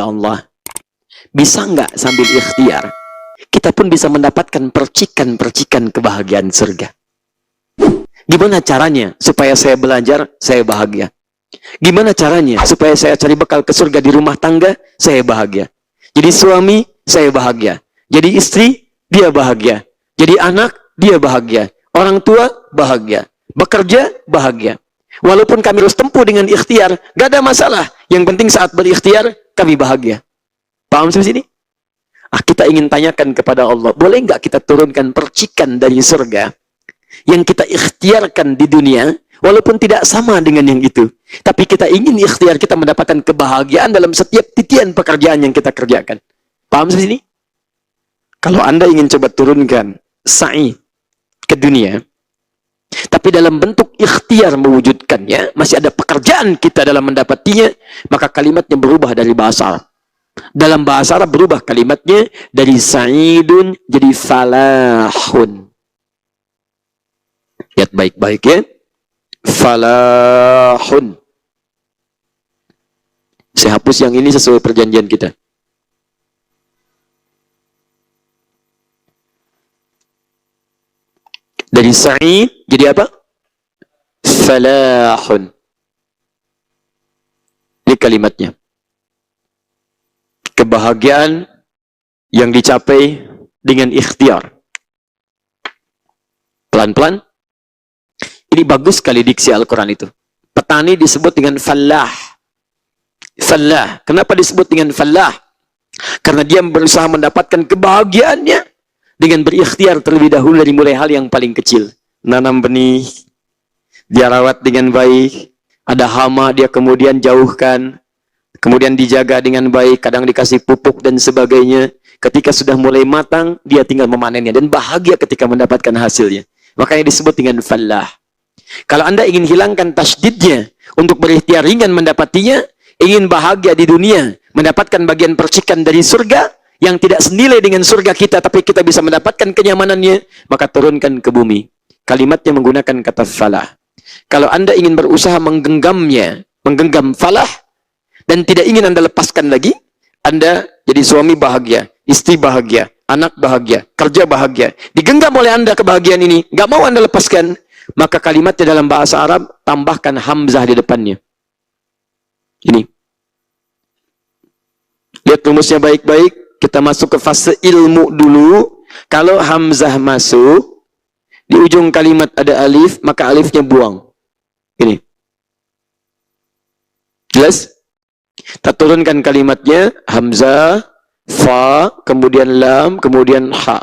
Ya Allah, bisa nggak sambil ikhtiar, kita pun bisa mendapatkan percikan-percikan kebahagiaan surga. Gimana caranya supaya saya belajar, saya bahagia? Gimana caranya supaya saya cari bekal ke surga di rumah tangga, saya bahagia? Jadi suami, saya bahagia. Jadi istri, dia bahagia. Jadi anak, dia bahagia. Orang tua, bahagia. Bekerja, bahagia. Walaupun kami harus tempuh dengan ikhtiar, gak ada masalah. Yang penting saat berikhtiar, kami bahagia. Paham sampai sini? Kita ingin tanyakan kepada Allah, boleh nggak kita turunkan percikan dari surga yang kita ikhtiarkan di dunia, walaupun tidak sama dengan yang itu. Tapi kita ingin ikhtiar kita mendapatkan kebahagiaan dalam setiap titian pekerjaan yang kita kerjakan. Paham sampai sini? Kalau Anda ingin coba turunkan sa'i ke dunia, tapi dalam bentuk ikhtiar mewujudkannya, masih ada pekerjaan kita dalam mendapatinya, maka kalimatnya berubah dari bahasa Arab. Dalam bahasa Arab berubah kalimatnya dari sa'idun jadi falahun. Lihat baik-baik ya. Falahun. Saya hapus yang ini sesuai perjanjian kita. Dari sa'id jadi apa? Falahun. Ini kalimatnya. Kebahagiaan yang dicapai dengan ikhtiar. Pelan-pelan. Ini bagus sekali diksi Al-Quran itu. Petani disebut dengan fallah. Fallah. Kenapa disebut dengan fallah? Karena dia berusaha mendapatkan kebahagiaannya dengan berikhtiar terlebih dahulu dari mulai hal yang paling kecil. Nanam benih, dia rawat dengan baik. Ada hama, dia kemudian jauhkan. Kemudian dijaga dengan baik, kadang dikasih pupuk dan sebagainya. Ketika sudah mulai matang, dia tinggal memanennya. Dan bahagia ketika mendapatkan hasilnya. Makanya disebut dengan fallah. Kalau Anda ingin hilangkan tasdidnya, untuk berikhtiar ringan mendapatinya, ingin bahagia di dunia, mendapatkan bagian percikan dari surga, yang tidak senilai dengan surga kita, tapi kita bisa mendapatkan kenyamanannya, maka turunkan ke bumi. Kalimatnya menggunakan kata falah. Kalau Anda ingin berusaha menggenggamnya, menggenggam falah, dan tidak ingin Anda lepaskan lagi, Anda jadi suami bahagia, istri bahagia, anak bahagia, kerja bahagia. Digenggam oleh Anda kebahagiaan ini, nggak mau Anda lepaskan, maka kalimatnya dalam bahasa Arab, tambahkan hamzah di depannya. Ini. Lihat rumusnya baik-baik, kita masuk ke fase ilmu dulu. Kalau hamzah masuk, di ujung kalimat ada alif, maka alifnya buang. Ini. Jelas? Kita turunkan kalimatnya, hamzah, fa, kemudian lam, kemudian ha.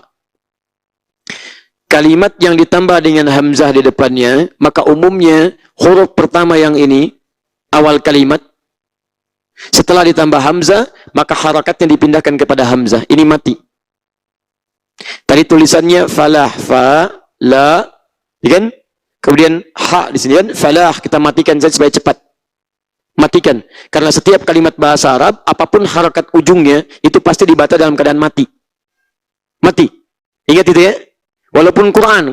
Kalimat yang ditambah dengan hamzah di depannya, maka umumnya huruf pertama yang ini, awal kalimat, setelah ditambah hamzah, maka harakatnya dipindahkan kepada hamzah. Ini mati. Tadi tulisannya falah, fa, la, kan? Kemudian ha di sini kan, falah, kita matikan saja supaya cepat. Matikan. Karena setiap kalimat bahasa Arab, apapun harakat ujungnya, itu pasti dibaca dalam keadaan mati. Mati. Ingat itu ya? Walaupun Quran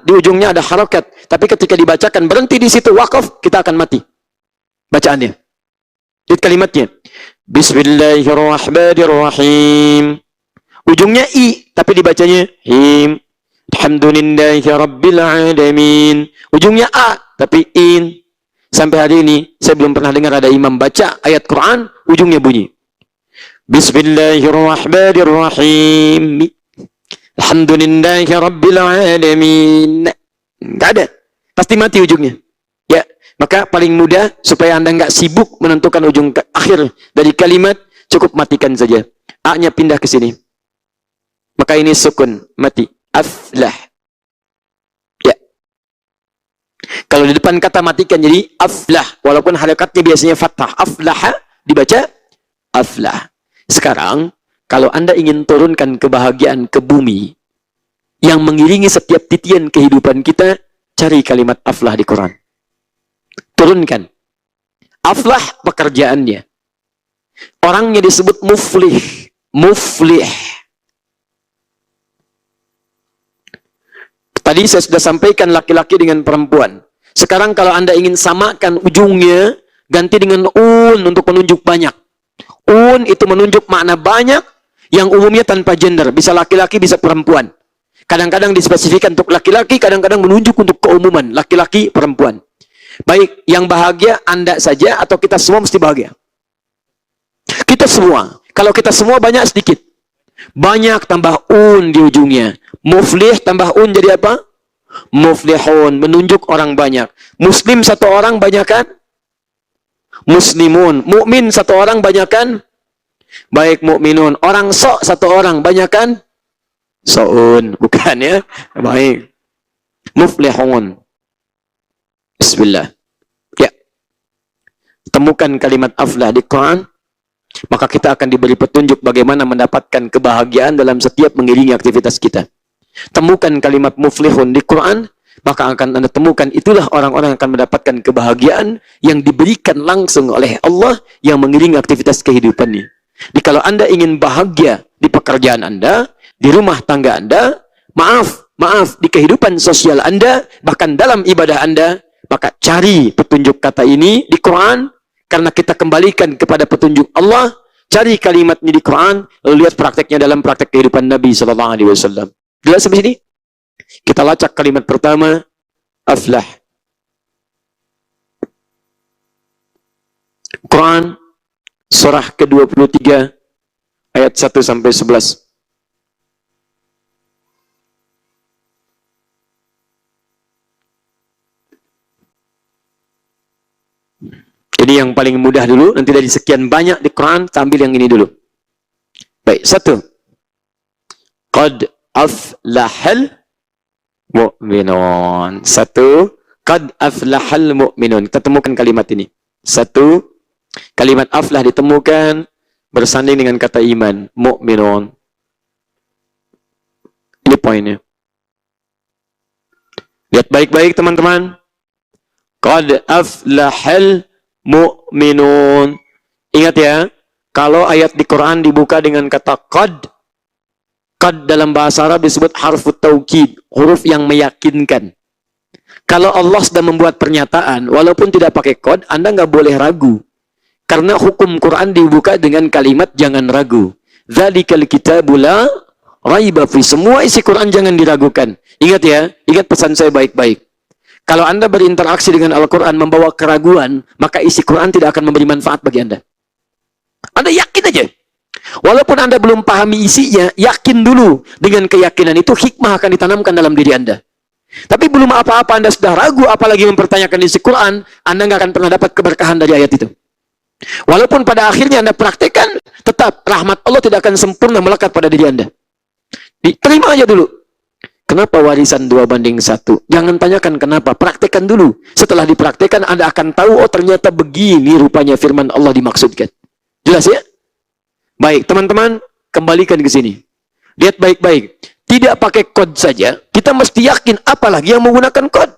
di ujungnya ada harakat. Tapi ketika dibacakan, berhenti di situ, wakaf, kita akan mati. Bacaannya. Lihat kalimatnya. Bismillahirrahmanirrahim. Ujungnya i, tapi dibacanya him. Alhamdulillahi rabbil alamin. Ujungnya a, tapi in. Sampai hari ini, saya belum pernah dengar ada imam baca ayat Quran, ujungnya bunyi. Bismillahirrahmanirrahim. Alhamdulillahi rabbil alamin. Nggak ada. Pasti mati ujungnya. Ya, maka paling mudah, supaya Anda nggak sibuk menentukan ujung akhir dari kalimat, cukup matikan saja. A-nya pindah ke sini. Maka ini sukun, mati. Aflah. Kalau di depan kata matikan jadi aflah, walaupun harakatnya biasanya fathah. Aflah dibaca aflah. Sekarang, kalau Anda ingin turunkan kebahagiaan ke bumi yang mengiringi setiap titian kehidupan kita, cari kalimat aflah di Quran. Turunkan. Aflah pekerjaannya. Orangnya disebut muflih. Muflih. Tadi saya sudah sampaikan laki-laki dengan perempuan. Sekarang kalau Anda ingin samakan ujungnya, ganti dengan un untuk menunjuk banyak. itu menunjuk makna banyak yang umumnya tanpa gender. Bisa laki-laki, bisa perempuan. Kadang-kadang dispesifikan untuk laki-laki, kadang-kadang menunjuk untuk keumuman. Laki-laki, perempuan. Baik, yang bahagia Anda saja atau kita semua mesti bahagia? Kita semua. Kalau kita semua banyak sedikit. Banyak tambah di ujungnya. Muflih tambah jadi apa? Muflihun. Menunjuk orang banyak. Muslim satu orang banyakan? Muslimun. Mukmin satu orang banyakan? Baik, mukminun. Orang sok satu orang banyakan? So'un. Bukan ya? Baik. Muflihun. Bismillah. Ya. Temukan kalimat aflah di Quran, maka kita akan diberi petunjuk bagaimana mendapatkan kebahagiaan dalam setiap mengiringi aktivitas kita. Temukan kalimat muflihun di Quran, maka akan Anda temukan itulah orang-orang yang akan mendapatkan kebahagiaan yang diberikan langsung oleh Allah yang mengiringi aktivitas kehidupan ini. Jadi kalau Anda ingin bahagia di pekerjaan Anda, di rumah tangga Anda, maaf, di kehidupan sosial Anda, bahkan dalam ibadah Anda, maka cari petunjuk kata ini di Quran, karena kita kembalikan kepada petunjuk Allah. Cari kalimatnya di Quran, lalu lihat prakteknya dalam praktek kehidupan Nabi SAW. Jelas sampai sini? Kita lacak kalimat pertama, aflah. Quran, surah ke-23, ayat 1-11. Jadi yang paling mudah dulu, nanti dari sekian banyak di Quran, kita ambil yang ini dulu. Baik, 1. Qad aflahal mu'minun. 1. Qad aflahal mu'minun. Kita temukan kalimat ini. 1. Kalimat aflah ditemukan bersanding dengan kata iman. Mu'minun. Ini poinnya. Lihat baik-baik teman-teman. Qad aflahal mu'minun. Ingat ya, kalau ayat di Quran dibuka dengan kata qad dalam bahasa Arab disebut harfut taukid, huruf yang meyakinkan. Kalau Allah sudah membuat pernyataan, walaupun tidak pakai qad, Anda nggak boleh ragu. Karena hukum Quran dibuka dengan kalimat jangan ragu. Dzalikal kitabu la raiba fi. Semua isi Quran jangan diragukan. Ingat ya, ingat pesan saya baik-baik. Kalau Anda berinteraksi dengan Al-Quran membawa keraguan, maka isi Quran tidak akan memberi manfaat bagi Anda. Anda yakin aja. Walaupun Anda belum pahami isinya, yakin dulu. Dengan keyakinan itu, hikmah akan ditanamkan dalam diri Anda. Tapi belum apa-apa Anda sudah ragu, apalagi mempertanyakan isi Quran, Anda nggak akan pernah dapat keberkahan dari ayat itu. Walaupun pada akhirnya Anda praktekkan, tetap rahmat Allah tidak akan sempurna melekat pada diri Anda. Diterima aja dulu. Kenapa warisan 2:1? Jangan tanyakan kenapa, praktekkan dulu. Setelah dipraktekkan, Anda akan tahu, oh ternyata begini rupanya firman Allah dimaksudkan. Jelas ya? Baik, teman-teman, kembalikan ke sini. Lihat baik-baik. Tidak pakai kod saja, kita mesti yakin apalagi yang menggunakan kod.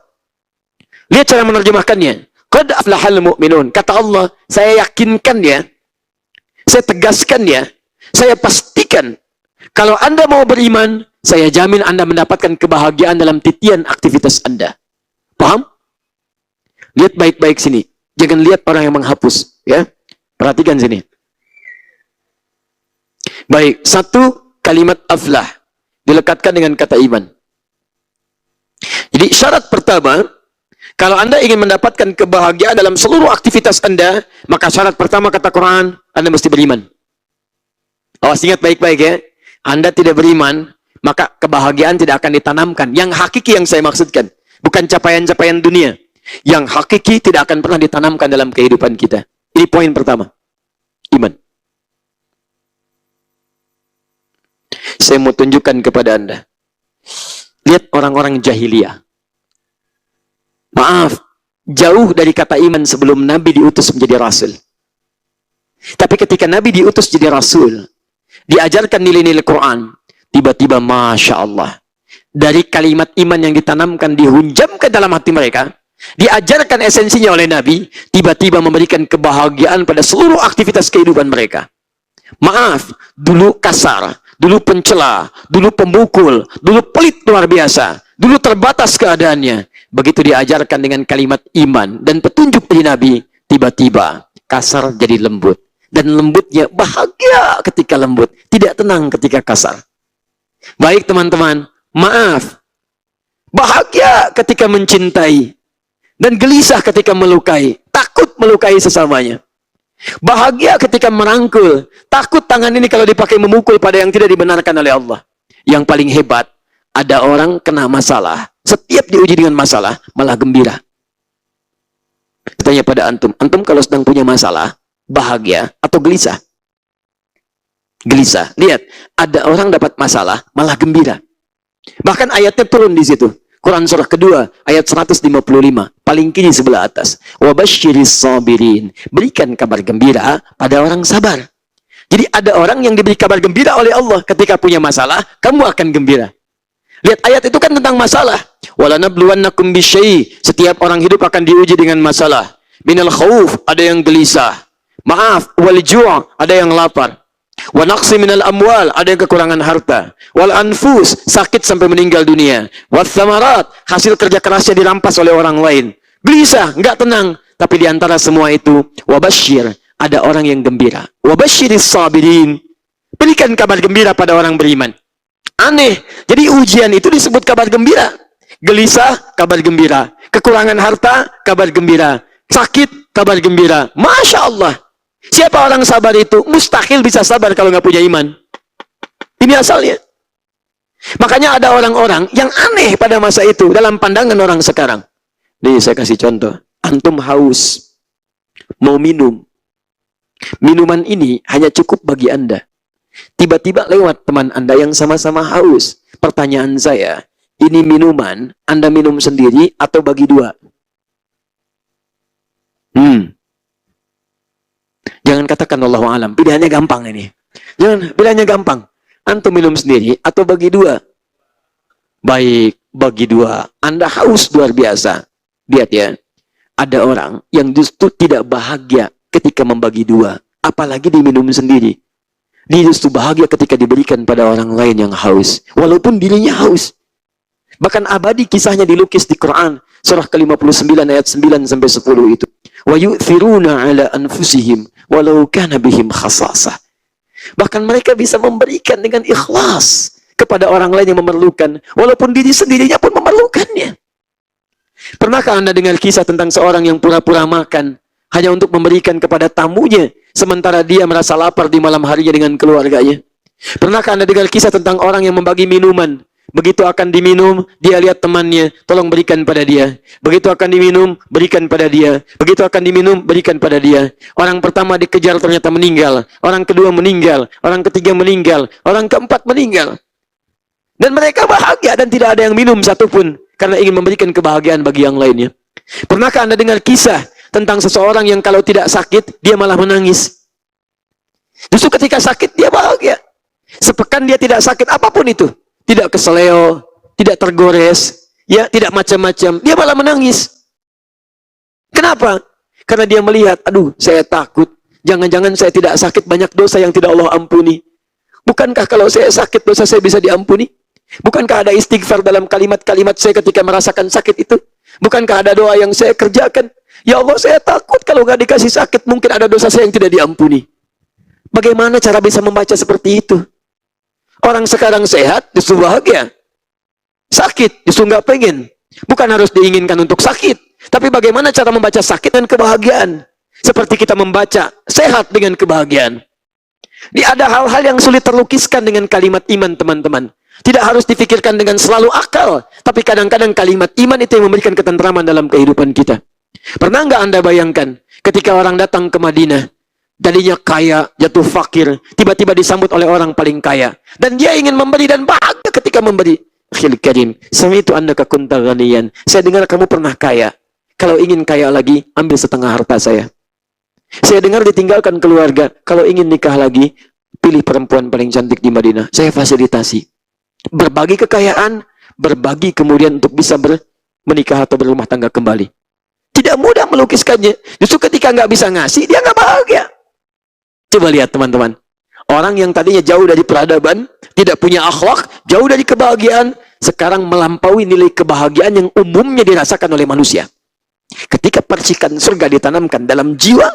Lihat cara menerjemahkannya. Qad aflahal mu'minun. Kata Allah, saya yakinkan ya, saya tegaskan ya, saya pastikan, kalau Anda mau beriman, saya jamin Anda mendapatkan kebahagiaan dalam titian aktivitas Anda. Paham? Lihat baik-baik sini. Jangan lihat orang yang menghapus. Ya, perhatikan sini. Baik, 1 kalimat aflah dilekatkan dengan kata iman. Jadi syarat pertama, kalau Anda ingin mendapatkan kebahagiaan dalam seluruh aktivitas Anda, maka syarat pertama kata Quran, Anda mesti beriman. Awas, ingat baik-baik ya. Anda tidak beriman, maka kebahagiaan tidak akan ditanamkan. Yang hakiki yang saya maksudkan, bukan capaian-capaian dunia. Yang hakiki tidak akan pernah ditanamkan dalam kehidupan kita. Ini poin pertama. Iman. Saya mau tunjukkan kepada Anda. Lihat orang-orang jahiliyah. Maaf, jauh dari kata iman sebelum Nabi diutus menjadi Rasul. Tapi ketika Nabi diutus jadi Rasul, diajarkan nilai-nilai Quran, tiba-tiba Masya Allah, dari kalimat iman yang ditanamkan, dihunjamkan dalam hati mereka, diajarkan esensinya oleh Nabi, tiba-tiba memberikan kebahagiaan pada seluruh aktivitas kehidupan mereka. Maaf, dulu kasar, dulu pencela, dulu pemukul, dulu pelit luar biasa, dulu terbatas keadaannya. Begitu diajarkan dengan kalimat iman dan petunjuk dari Nabi, tiba-tiba kasar jadi lembut, dan lembutnya, bahagia ketika lembut, tidak tenang ketika kasar. Baik teman-teman, maaf, bahagia ketika mencintai, dan gelisah ketika melukai, takut melukai sesamanya. Bahagia ketika merangkul, takut tangan ini kalau dipakai memukul pada yang tidak dibenarkan oleh Allah. Yang paling hebat, ada orang kena masalah, setiap diuji dengan masalah, malah gembira. Tanya pada antum, antum kalau sedang punya masalah, bahagia atau gelisah? Gelisah. Lihat, ada orang dapat masalah, malah gembira. Bahkan ayatnya turun di situ. Quran surah kedua, ayat 155, paling kiri sebelah atas. Wabasyiris sabirin. Berikan kabar gembira pada orang sabar. Jadi ada orang yang diberi kabar gembira oleh Allah ketika punya masalah, kamu akan gembira. Lihat ayat itu kan tentang masalah. Walanabluwannakum bisyai. Setiap orang hidup akan diuji dengan masalah. Minal khauf, ada yang gelisah. Maaf, wal ju', ada yang lapar. Wa naqsi minal amwal, ada yang kekurangan harta. Wal anfus, sakit sampai meninggal dunia. Wa thamarat, hasil kerja kerasnya dirampas oleh orang lain. Gelisah, enggak tenang. Tapi di antara semua itu, wabasyir, ada orang yang gembira. Wabasyiris sabirin. Berikan kabar gembira pada orang beriman. Aneh. Jadi ujian itu disebut kabar gembira. Gelisah, kabar gembira. Kekurangan harta, kabar gembira. Sakit, kabar gembira. Masya Allah. Siapa orang sabar itu? Mustahil bisa sabar kalau nggak punya iman. Ini asalnya. Makanya ada orang-orang yang aneh pada masa itu dalam pandangan orang sekarang. Nih saya kasih contoh. Antum haus. Mau minum. Minuman ini hanya cukup bagi Anda. Tiba-tiba lewat teman Anda yang sama-sama haus. Pertanyaan saya, ini minuman Anda minum sendiri atau bagi dua? Jangan katakan Allahu alam. Pilihannya gampang ini. Jangan, pilihannya gampang. Antum minum sendiri atau bagi dua? Baik, bagi dua. Anda haus luar biasa. Lihat ya. Ada orang yang justru tidak bahagia ketika membagi dua. Apalagi diminum sendiri. Dia justru bahagia ketika diberikan pada orang lain yang haus. Walaupun dirinya haus. Bahkan abadi kisahnya dilukis di Quran. Surah ke-59 ayat 9-10 itu. Wa yu'thiruna ala anfusihim walau kana bihim khasasah. Bahkan mereka bisa memberikan dengan ikhlas kepada orang lain yang memerlukan. Walaupun diri sendirinya pun memerlukannya. Pernahkah Anda dengar kisah tentang seorang yang pura-pura makan hanya untuk memberikan kepada tamunya, sementara dia merasa lapar di malam harinya dengan keluarganya? Pernahkah Anda dengar kisah tentang orang yang membagi minuman? Begitu akan diminum, dia lihat temannya, tolong berikan pada dia. Begitu akan diminum, berikan pada dia. Begitu akan diminum, berikan pada dia. Orang pertama dikejar ternyata meninggal. Orang kedua meninggal. Orang ketiga meninggal. Orang keempat meninggal. Dan mereka bahagia dan tidak ada yang minum satupun. Karena ingin memberikan kebahagiaan bagi yang lainnya. Pernahkah Anda dengar kisah tentang seseorang yang kalau tidak sakit, dia malah menangis? Justru ketika sakit, dia bahagia. Sepekan dia tidak sakit, apapun itu. Tidak keseleo, tidak tergores, ya, tidak macam-macam. Dia malah menangis. Kenapa? Karena dia melihat, aduh, saya takut. Jangan-jangan saya tidak sakit, banyak dosa yang tidak Allah ampuni. Bukankah kalau saya sakit, dosa saya bisa diampuni? Bukankah ada istighfar dalam kalimat-kalimat saya ketika merasakan sakit itu? Bukankah ada doa yang saya kerjakan? Ya Allah, saya takut kalau nggak dikasih sakit, mungkin ada dosa saya yang tidak diampuni. Bagaimana cara bisa membaca seperti itu? Orang sekarang sehat, justru bahagia. Sakit, justru nggak pengen. Bukan harus diinginkan untuk sakit. Tapi bagaimana cara membaca sakit dan kebahagiaan? Seperti kita membaca sehat dengan kebahagiaan. Ada hal-hal yang sulit terlukiskan dengan kalimat iman, teman-teman. Tidak harus difikirkan dengan selalu akal. Tapi kadang-kadang kalimat iman itu yang memberikan ketentraman dalam kehidupan kita. Pernah nggak Anda bayangkan ketika orang datang ke Madinah, tadinya kaya, jatuh fakir, tiba-tiba disambut oleh orang paling kaya. Dan dia ingin memberi dan bahagia ketika memberi. Akhil Karim, sama itu Anda kakunta ghaniyan. Saya dengar kamu pernah kaya. Kalau ingin kaya lagi, ambil setengah harta saya. Saya dengar ditinggalkan keluarga. Kalau ingin nikah lagi, pilih perempuan paling cantik di Madinah. Saya fasilitasi. Berbagi kekayaan, berbagi kemudian untuk bisa menikah atau berumah tangga kembali. Tidak mudah melukiskannya. Justru ketika nggak bisa ngasih, dia nggak bahagia. Coba lihat teman-teman. Orang yang tadinya jauh dari peradaban, tidak punya akhlak, jauh dari kebahagiaan, sekarang melampaui nilai kebahagiaan yang umumnya dirasakan oleh manusia. Ketika percikan surga ditanamkan dalam jiwa,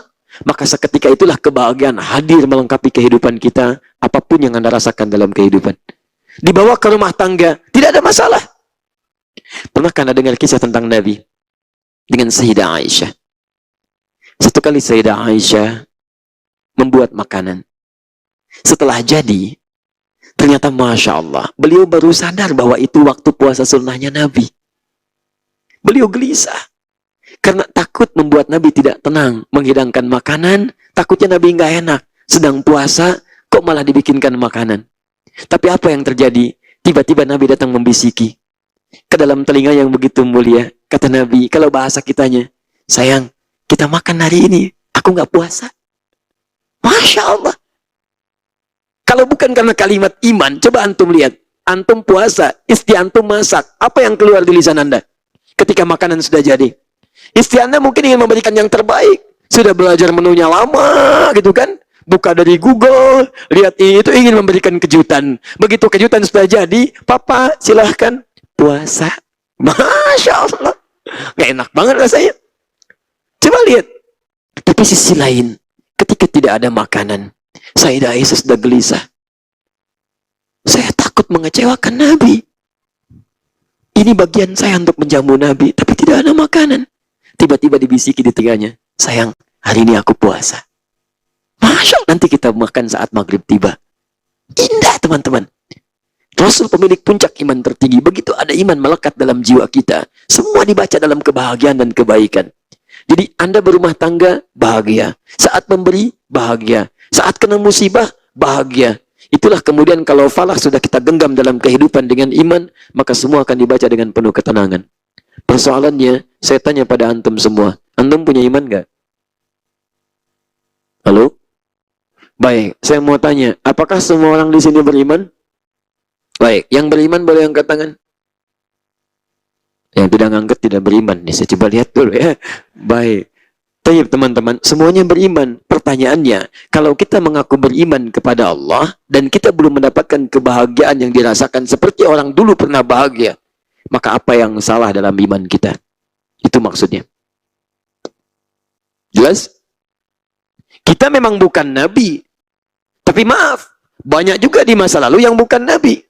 maka seketika itulah kebahagiaan hadir melengkapi kehidupan kita, apapun yang Anda rasakan dalam kehidupan. Dibawa ke rumah tangga, tidak ada masalah. Pernahkah Anda dengar kisah tentang Nabi dengan Sayyidah Aisyah? Satu kali Sayyidah Aisyah membuat makanan. Setelah jadi, ternyata Masya Allah, beliau baru sadar bahwa itu waktu puasa sunnahnya Nabi. Beliau gelisah. Karena takut membuat Nabi tidak tenang, menghidangkan makanan, takutnya Nabi nggak enak. Sedang puasa, kok malah dibikinkan makanan. Tapi apa yang terjadi? Tiba-tiba Nabi datang membisiki. Ke dalam telinga yang begitu mulia, kata Nabi, kalau bahasa kitanya, sayang, kita makan hari ini, aku nggak puasa. Masya Allah. Kalau bukan karena kalimat iman, coba antum lihat. Antum puasa, istri antum masak, apa yang keluar di lisan Anda? Ketika makanan sudah jadi. Istri Anda mungkin ingin memberikan yang terbaik. Sudah belajar menunya lama, gitu kan? Buka dari Google, lihat itu, ingin memberikan kejutan. Begitu kejutan sudah jadi, Papa silahkan puasa. Masya Allah. Nggak enak banget rasanya. Coba lihat. Tapi sisi lain, ketika tidak ada makanan, Sayyidah Aisyah sudah gelisah. Saya takut mengecewakan Nabi. Ini bagian saya untuk menjamu Nabi, tapi tidak ada makanan. Tiba-tiba dibisiki di telinganya, sayang, hari ini aku puasa. Masya Allah, nanti kita makan saat maghrib tiba. Indah teman-teman. Rasul pemilik puncak iman tertinggi. Begitu ada iman melekat dalam jiwa kita, semua dibaca dalam kebahagiaan dan kebaikan. Jadi Anda berumah tangga, bahagia. Saat memberi, bahagia. Saat kena musibah, bahagia. Itulah kemudian kalau falah sudah kita genggam dalam kehidupan dengan iman, maka semua akan dibaca dengan penuh ketenangan. Persoalannya, saya tanya pada antum semua, antum punya iman nggak? Halo? Baik, saya mau tanya, apakah semua orang di sini beriman? Baik, yang beriman boleh angkat tangan. Yang tidak angkat tidak beriman. Nih, saya coba lihat dulu ya. Baik. Baik teman-teman, semuanya beriman. Pertanyaannya, kalau kita mengaku beriman kepada Allah dan kita belum mendapatkan kebahagiaan yang dirasakan seperti orang dulu pernah bahagia, maka apa yang salah dalam iman kita? Itu maksudnya. Jelas? Kita memang bukan Nabi. Tapi maaf, banyak juga di masa lalu yang bukan Nabi.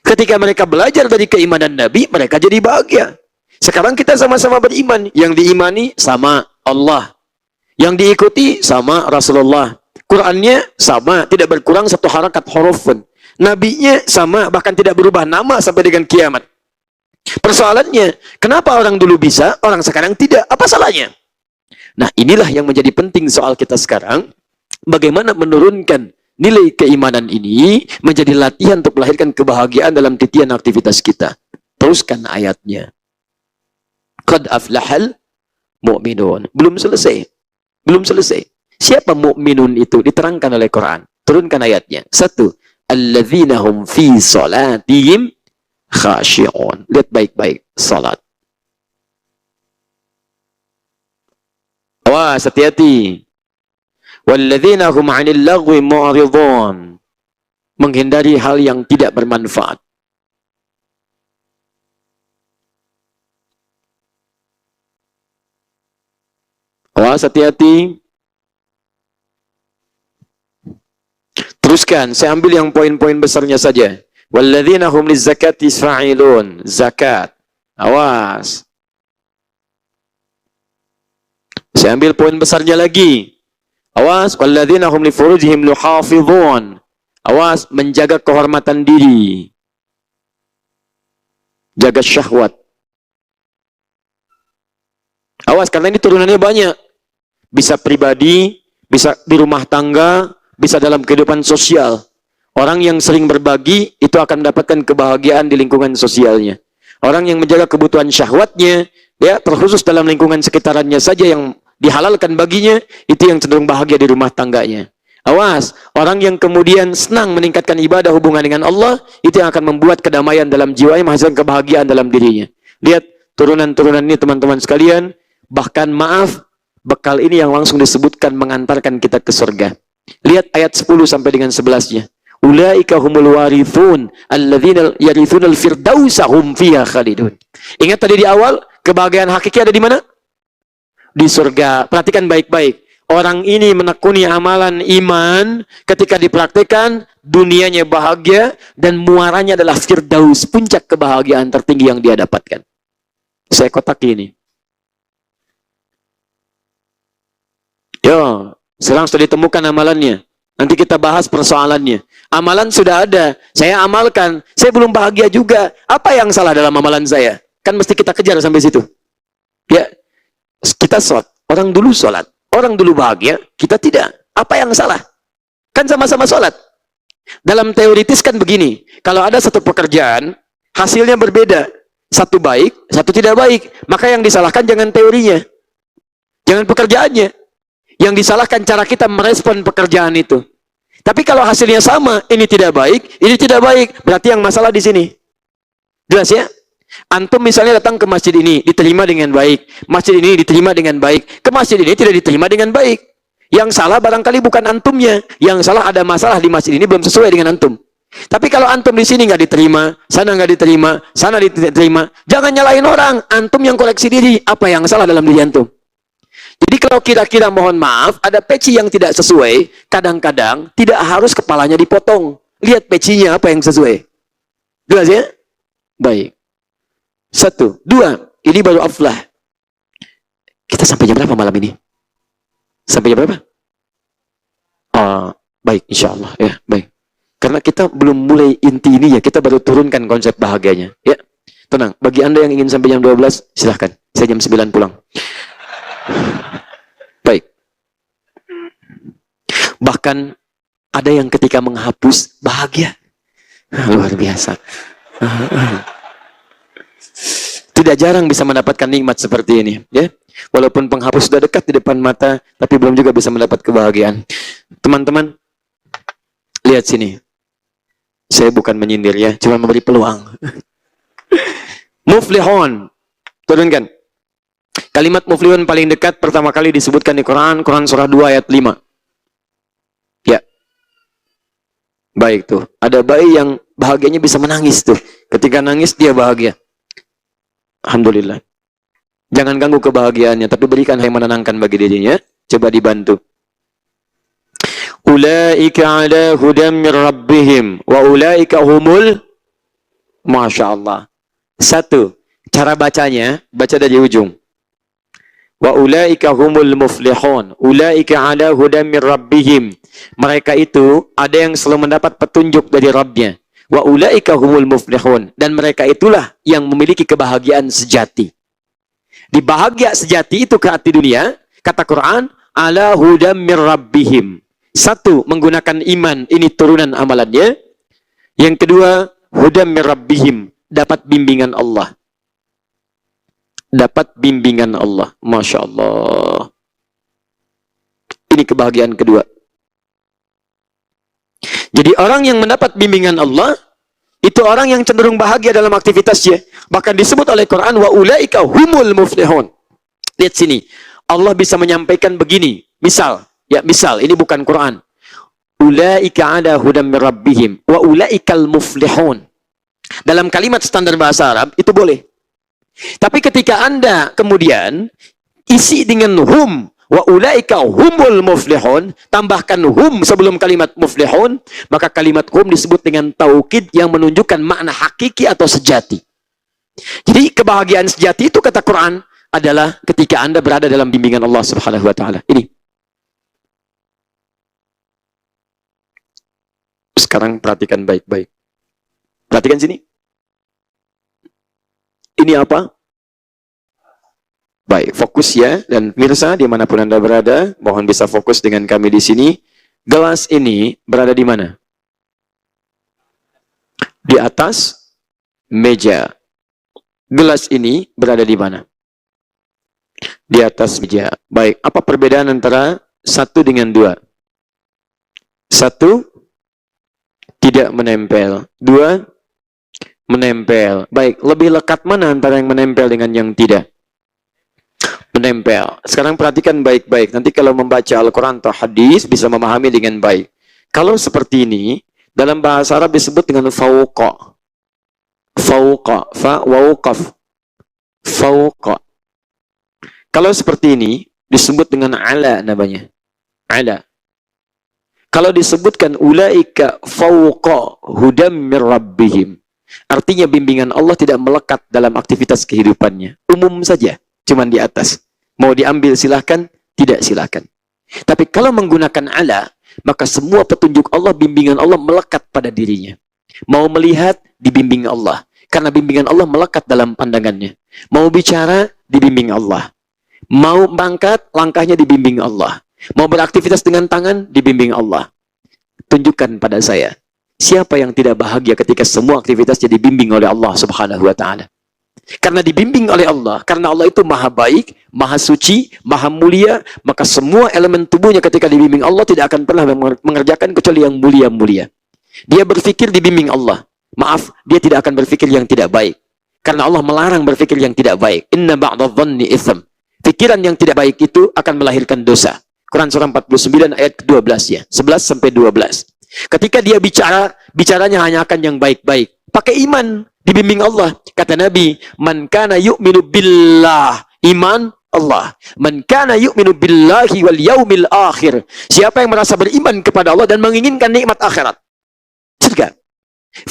Ketika mereka belajar dari keimanan Nabi, mereka jadi bahagia. Sekarang kita sama-sama beriman. Yang diimani sama Allah. Yang diikuti sama Rasulullah. Qurannya sama, tidak berkurang satu harakat huruf pun. Nabinya sama, bahkan tidak berubah nama sampai dengan kiamat. Persoalannya, kenapa orang dulu bisa, orang sekarang tidak? Apa salahnya? Nah, inilah yang menjadi penting soal kita sekarang. Bagaimana menurunkan nilai keimanan ini menjadi latihan untuk melahirkan kebahagiaan dalam titian aktivitas kita. Teruskan ayatnya. Qad aflahal mu'minun. Belum selesai. Belum selesai. Siapa mu'minun itu? Diterangkan oleh Quran. Turunkan ayatnya. 1. Alladzina hum fi salatihim khashi'un. Lihat baik-baik. Salat. Awas, hati-hati. Walladzina hum 'anil lagwi mu'ridun. Menghindari hal yang tidak bermanfaat. Awas, hati-hati. Teruskan, saya ambil yang poin-poin besarnya saja. Walladzina hum lizzakati fa'ilun. Zakat. Awas. Saya ambil poin besarnya lagi. Awas, walladzina hum li furujihim luhafizun. Awas, menjaga kehormatan diri. Jaga syahwat. Awas, karena ini turunannya banyak. Bisa pribadi, bisa di rumah tangga, bisa dalam kehidupan sosial. Orang yang sering berbagi, itu akan mendapatkan kebahagiaan di lingkungan sosialnya. Orang yang menjaga kebutuhan syahwatnya, ya, terkhusus dalam lingkungan sekitarannya saja yang dihalalkan baginya, itu yang cenderung bahagia di rumah tangganya. Awas, orang yang kemudian senang meningkatkan ibadah hubungan dengan Allah, itu yang akan membuat kedamaian dalam jiwanya, menghasilkan kebahagiaan dalam dirinya. Lihat turunan-turunan ini teman-teman sekalian, bahkan maaf, bekal ini yang langsung disebutkan mengantarkan kita ke surga. Lihat ayat 10 sampai dengan 11-nya. Ulaika humul warithun alladzina yarithunal firdausa hum fiha khalidun. Ingat tadi di awal, kebahagiaan hakiki ada di mana? Di surga. Perhatikan baik-baik. Orang ini menekuni amalan iman, ketika dipraktikkan, dunianya bahagia, dan muaranya adalah firdaus, puncak kebahagiaan tertinggi yang dia dapatkan. Saya kotak ini. Yo, sekarang sudah ditemukan amalannya. Nanti kita bahas persoalannya. Amalan sudah ada, saya amalkan, saya belum bahagia juga. Apa yang salah dalam amalan saya? Kan mesti kita kejar sampai situ. Ya, kita sholat. Orang dulu sholat. Orang dulu bahagia, kita tidak. Apa yang salah? Kan sama-sama sholat. Dalam teoritis kan begini, kalau ada satu pekerjaan, hasilnya berbeda. Satu baik, satu tidak baik. Maka yang disalahkan jangan teorinya. Jangan pekerjaannya. Yang disalahkan cara kita merespon pekerjaan itu. Tapi kalau hasilnya sama, ini tidak baik, ini tidak baik, berarti yang masalah di sini. Jelas ya? Antum misalnya datang ke masjid ini, diterima dengan baik. Masjid ini diterima dengan baik. Ke masjid ini tidak diterima dengan baik. Yang salah barangkali bukan antumnya. Yang salah ada masalah di masjid ini belum sesuai dengan antum. Tapi kalau antum di sini nggak diterima, sana nggak diterima, sana diterima, jangan nyalahin orang. Antum yang koreksi diri. Apa yang salah dalam diri antum? Jadi kalau kira-kira mohon maaf, ada peci yang tidak sesuai, kadang-kadang tidak harus kepalanya dipotong. Lihat pecinya apa yang sesuai. Jelas ya? Baik. Satu. Dua. Ini baru aflah. Kita sampai jam berapa malam ini? Sampai jam berapa? Baik, insya Allah. Ya, baik. Karena kita belum mulai inti ini ya, kita baru turunkan konsep bahagianya. Ya, tenang. Bagi Anda yang ingin sampai jam 12, silahkan. Saya jam 9 pulang. Baik. Bahkan ada yang ketika menghapus bahagia. Luar biasa. Tidak jarang bisa mendapatkan nikmat seperti ini, ya. Walaupun penghapus sudah dekat di depan mata, tapi belum juga bisa mendapat kebahagiaan. Teman-teman, lihat sini. Saya bukan menyindir ya, cuma memberi peluang. Muflihun. Turunkan. Kalimat muflihun paling dekat pertama kali disebutkan di Quran, Quran surah 2 ayat 5. Ya. Baik tuh. Ada bayi yang bahagianya bisa menangis tuh. Ketika nangis dia bahagia. Alhamdulillah. Jangan ganggu kebahagiaannya, tapi berikan yang menenangkan bagi dirinya. Coba dibantu. Ulaika ala hudam min rabbihim wa ulaika humul. Masya Allah. Satu, cara bacanya, baca dari ujung. Wa ulaika humul muflihun. Ulaika ala hudam min rabbihim. Mereka itu ada yang selalu mendapat petunjuk dari Rabbnya. Wa ulaika humul muflihun. Dan mereka itulah yang memiliki kebahagiaan sejati. Di bahagia sejati itu ke hati dunia, kata Quran, ala hudam min rabbihim. Satu, menggunakan iman, ini turunan amalannya. Yang kedua, hudam min rabbihim, dapat bimbingan Allah. Dapat bimbingan Allah. Masya Allah. Ini kebahagiaan kedua. Jadi orang yang mendapat bimbingan Allah, itu orang yang cenderung bahagia dalam aktivitasnya. Bahkan disebut oleh Quran, wa ulaika humul muflihun. Lihat sini. Allah bisa menyampaikan begini. Misal, ya misal, ini bukan Quran. Ulaika ala hudam min rabbihim wa ulaikal muflihun. Dalam kalimat standar bahasa Arab itu boleh. Tapi ketika Anda kemudian isi dengan hum wa ulaika humul muflihun, tambahkan hum sebelum kalimat muflihun, maka kalimat hum disebut dengan taukid yang menunjukkan makna hakiki atau sejati. Jadi kebahagiaan sejati itu kata Quran adalah ketika Anda berada dalam bimbingan Allah Subhanahu wa taala. Ini. Sekarang perhatikan baik-baik. Perhatikan sini. Ini apa? Baik, fokus ya. Dan pemirsa, dimanapun Anda berada, mohon bisa fokus dengan kami di sini. Gelas ini berada di mana? Di atas meja. Gelas ini berada di mana? Di atas meja. Baik, apa perbedaan antara satu dengan dua? Satu, tidak menempel. Dua, menempel. Baik, lebih lekat mana antara yang menempel dengan yang tidak? Menempel. Sekarang perhatikan baik-baik. Nanti kalau membaca Al-Quran atau hadis bisa memahami dengan baik. Kalau seperti ini, dalam bahasa Arab disebut dengan fauqa. Fauqa. Fa wauqaf. Fauqa. Kalau seperti ini disebut dengan ala namanya. ala. Kalau disebutkan ulaika fawqa hudam mir rabbihim, artinya bimbingan Allah tidak melekat dalam aktivitas kehidupannya. Umum saja, cuman di atas. Mau diambil silahkan, tidak silahkan. Tapi kalau menggunakan ala, maka semua petunjuk Allah, bimbingan Allah melekat pada dirinya. Mau melihat, dibimbing Allah. Karena bimbingan Allah melekat dalam pandangannya. Mau bicara, dibimbing Allah. Mau bangkat, langkahnya dibimbing Allah. Mau beraktivitas dengan tangan, dibimbing Allah. Tunjukkan pada saya, siapa yang tidak bahagia ketika semua aktivitasnya dibimbing oleh Allah Subhanahu wa Ta'ala? Karena dibimbing oleh Allah, karena Allah itu maha baik, maha suci, maha mulia, maka semua elemen tubuhnya ketika dibimbing Allah tidak akan pernah mengerjakan kecuali yang mulia-mulia. Dia berpikir dibimbing Allah. Maaf, dia tidak akan berpikir yang tidak baik. Karena Allah melarang berpikir yang tidak baik. Inna ba'dadh-dhanni itsm. Pikiran yang tidak baik itu akan melahirkan dosa. Quran surah 49 ayat ke-12 ya. 11 sampai 12. Ketika dia bicara, bicaranya hanya akan yang baik-baik. Pakai iman, dibimbing Allah. Kata Nabi, man kana yu'minu billah, iman Allah. Man kana yu'minu billahi wal yaumil akhir. Siapa yang merasa beriman kepada Allah dan menginginkan nikmat akhirat, surga,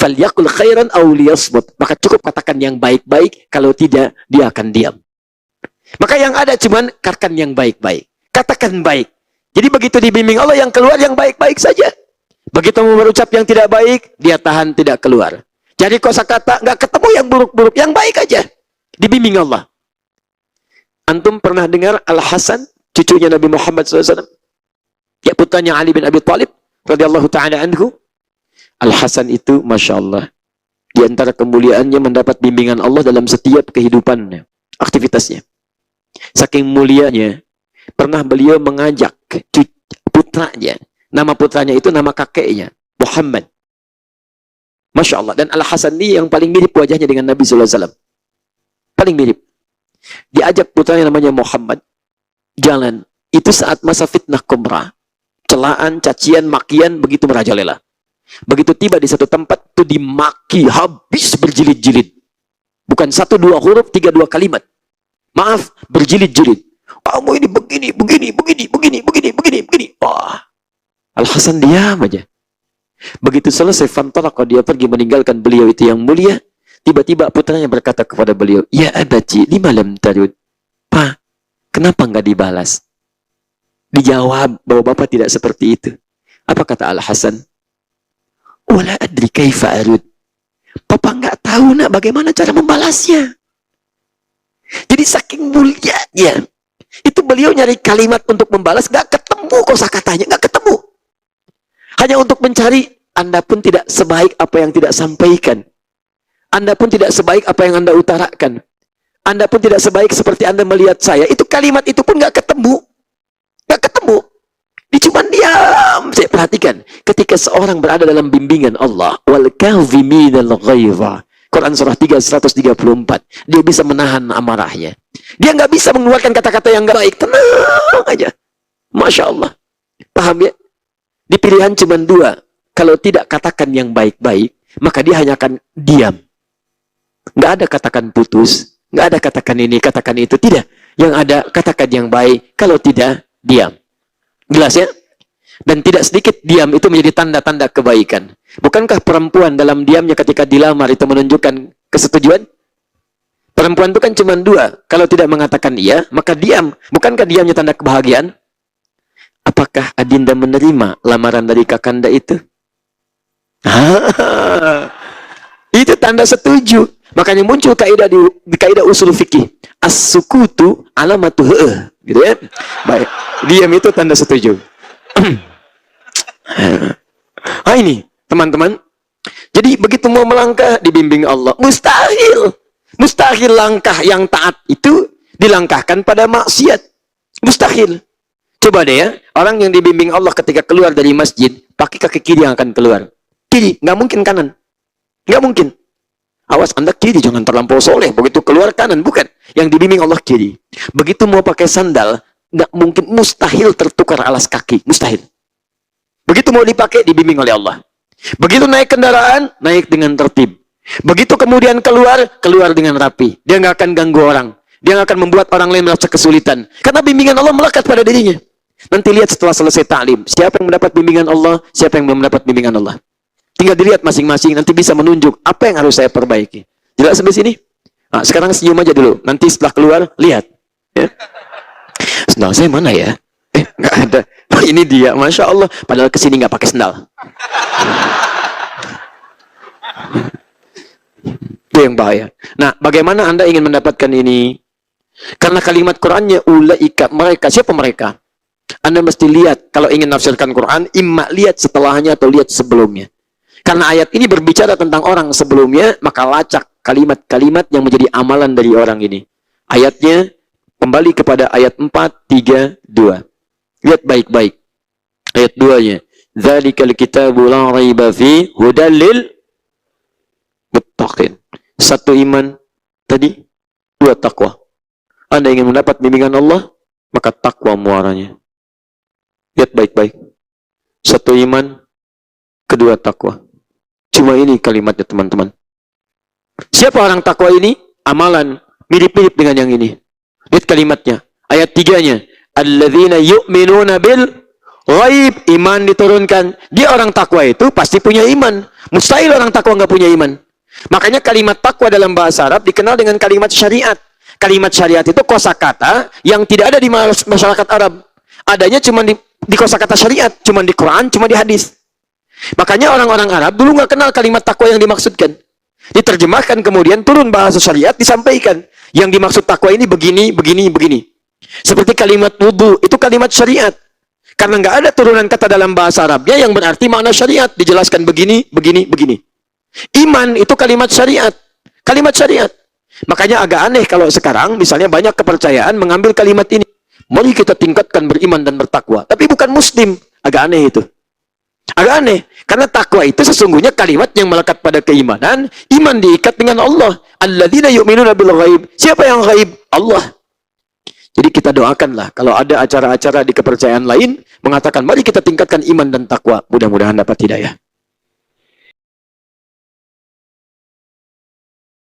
falyaqul khairan aw liyasmut. Maka cukup katakan yang baik-baik, kalau tidak dia akan diam. Maka yang ada cuman katakan yang baik-baik. Katakan baik. Jadi begitu dibimbing Allah, yang keluar yang baik-baik saja. Begitu mau berucap yang tidak baik, dia tahan tidak keluar. Jadi kosakata nggak ketemu yang buruk-buruk, yang baik aja. Dibimbing Allah. Antum pernah dengar Al-Hasan, cucunya Nabi Muhammad SAW? Ya, putranya Ali bin Abi Thalib radhiyallahu ta'ala anhu. Al-Hasan itu, Masya Allah, di antara kemuliaannya mendapat bimbingan Allah dalam setiap kehidupannya, aktivitasnya. Saking mulianya, pernah beliau mengajak putranya, nama putranya itu nama kakeknya, Muhammad. Masya Allah. Dan Al-Hasan ini yang paling mirip wajahnya dengan Nabi SAW. Paling mirip. Diajak putranya namanya Muhammad. Jalan. Itu saat masa fitnah Qumrah. Celaan, cacian, makian, begitu merajalela. Begitu tiba di satu tempat, itu dimaki habis berjilid-jilid. Bukan 1-2 huruf, 3-2 kalimat. Maaf, berjilid-jilid. Kamu ini begini, begini, begini, begini, begini, begini, begini. Wah, Al-Hasan diam aja. Begitu selesai, fantalaqa, dia pergi meninggalkan beliau itu yang mulia. Tiba-tiba putranya berkata kepada beliau, ya abati, lima lam tarud. Pak, kenapa enggak dibalas? Dijawab bahwa bapak tidak seperti itu. Apa kata Al-Hasan? Wala adri kaifa arud. Papa enggak tahu nak bagaimana cara membalasnya. Jadi saking mulianya, itu beliau nyari kalimat untuk membalas, nggak ketemu kosakatanya, nggak ketemu. Hanya untuk mencari, Anda pun tidak sebaik apa yang tidak sampaikan. Anda pun tidak sebaik apa yang Anda utarakan. Anda pun tidak sebaik seperti Anda melihat saya. Itu kalimat itu pun nggak ketemu. Nggak ketemu. Dia cuma diam. Saya perhatikan, ketika seorang berada dalam bimbingan Allah, wal kadhiminal ghaidha, Quran surah 3, 134. Dia bisa menahan amarahnya. Dia nggak bisa mengeluarkan kata-kata yang nggak baik. Tenang aja. Masya Allah. Paham ya? Di pilihan cuma 2. Kalau tidak katakan yang baik-baik, maka dia hanya akan diam. Nggak ada katakan putus. Nggak ada katakan ini, katakan itu. Tidak. Yang ada katakan yang baik. Kalau tidak, diam. Jelas ya? Dan tidak sedikit diam itu menjadi tanda-tanda kebaikan. Bukankah perempuan dalam diamnya ketika dilamar itu menunjukkan kesetujuan? Perempuan itu kan cuma 2. Kalau tidak mengatakan iya, maka diam. Bukankah diamnya tanda kebahagiaan? Apakah Adinda menerima lamaran dari Kakanda itu? Itu tanda setuju. Makanya muncul kaidah di kaidah usul fikih. As-sukutu alamatu he'eh. Gitu ya. Baik. Diam itu tanda setuju. Ini teman-teman, jadi begitu mau melangkah dibimbing Allah, mustahil langkah yang taat itu dilangkahkan pada maksiat, mustahil. Coba deh ya, orang yang dibimbing Allah ketika keluar dari masjid, pakai kaki kiri yang akan keluar, kiri, nggak mungkin kanan, nggak mungkin. Awas Anda kiri, jangan terlampau soleh, begitu keluar kanan, bukan. Yang dibimbing Allah kiri. Begitu mau pakai sandal, nggak mungkin, mustahil tertukar alas kaki, mustahil. Begitu mau dipakai, dibimbing oleh Allah. Begitu naik kendaraan, naik dengan tertib. Begitu kemudian keluar dengan rapi. Dia nggak akan ganggu orang. Dia nggak akan membuat orang lain merasa kesulitan. Karena bimbingan Allah melekat pada dirinya. Nanti lihat setelah selesai ta'lim, siapa yang mendapat bimbingan Allah, siapa yang belum mendapat bimbingan Allah. Tinggal dilihat masing-masing, nanti bisa menunjuk apa yang harus saya perbaiki. Jelas sampai sini? Nah, sekarang senyum aja dulu. Nanti setelah keluar, lihat. Ya. Sendal saya mana ya? Nggak ada. Oh, ini dia, Masya Allah. Padahal kesini nggak pakai sendal. Itu yang bahaya. Nah, bagaimana Anda ingin mendapatkan ini? Karena kalimat Qur'annya ulaika, mereka. Siapa mereka? Anda mesti lihat, kalau ingin nafsirkan Quran, imma lihat setelahnya atau lihat sebelumnya. Karena ayat ini berbicara tentang orang sebelumnya, maka lacak kalimat-kalimat yang menjadi amalan dari orang ini. Ayatnya kembali kepada ayat 4, 3, 2. Lihat baik-baik. Ayat 2-nya. Dzalikal kitabu la raiba fi hudal lil muttaqin. Satu iman tadi, dua takwa. Anda ingin mendapat bimbingan Allah, maka takwa muaranya. Lihat baik-baik. Satu iman, kedua takwa. Cuma ini kalimatnya, teman-teman. Siapa orang takwa ini? Amalan mirip-mirip dengan yang ini. Lihat kalimatnya. Ayat 3-nya. Alladzina yu'minuna bil ghaib. Iman diturunkan. Dia orang takwa itu pasti punya iman. Mustahil orang takwa nggak punya iman. Makanya kalimat takwa dalam bahasa Arab dikenal dengan kalimat syariat. Kalimat syariat itu kosakata yang tidak ada di masyarakat Arab. Adanya cuma di kosakata syariat. Cuma di Quran, cuma di hadis. Makanya orang-orang Arab dulu nggak kenal kalimat takwa yang dimaksudkan. Diterjemahkan kemudian turun bahasa syariat disampaikan. Yang dimaksud takwa ini begini, begini, begini. Seperti kalimat wudu, itu kalimat syariat. Karena nggak ada turunan kata dalam bahasa Arabnya yang berarti makna syariat. Dijelaskan begini, begini, begini. Iman itu kalimat syariat. Kalimat syariat. Makanya agak aneh kalau sekarang misalnya banyak kepercayaan mengambil kalimat ini. Mari kita tingkatkan beriman dan bertakwa. Tapi bukan muslim. Agak aneh itu. Agak aneh. Karena takwa itu sesungguhnya kalimat yang melekat pada keimanan. Iman diikat dengan Allah. Alladzina yu'minuna bil ghaib. Siapa yang ghaib? Allah. Jadi kita doakanlah. Kalau ada acara-acara di kepercayaan lain. Mengatakan mari kita tingkatkan iman dan takwa. Mudah-mudahan dapat hidayah.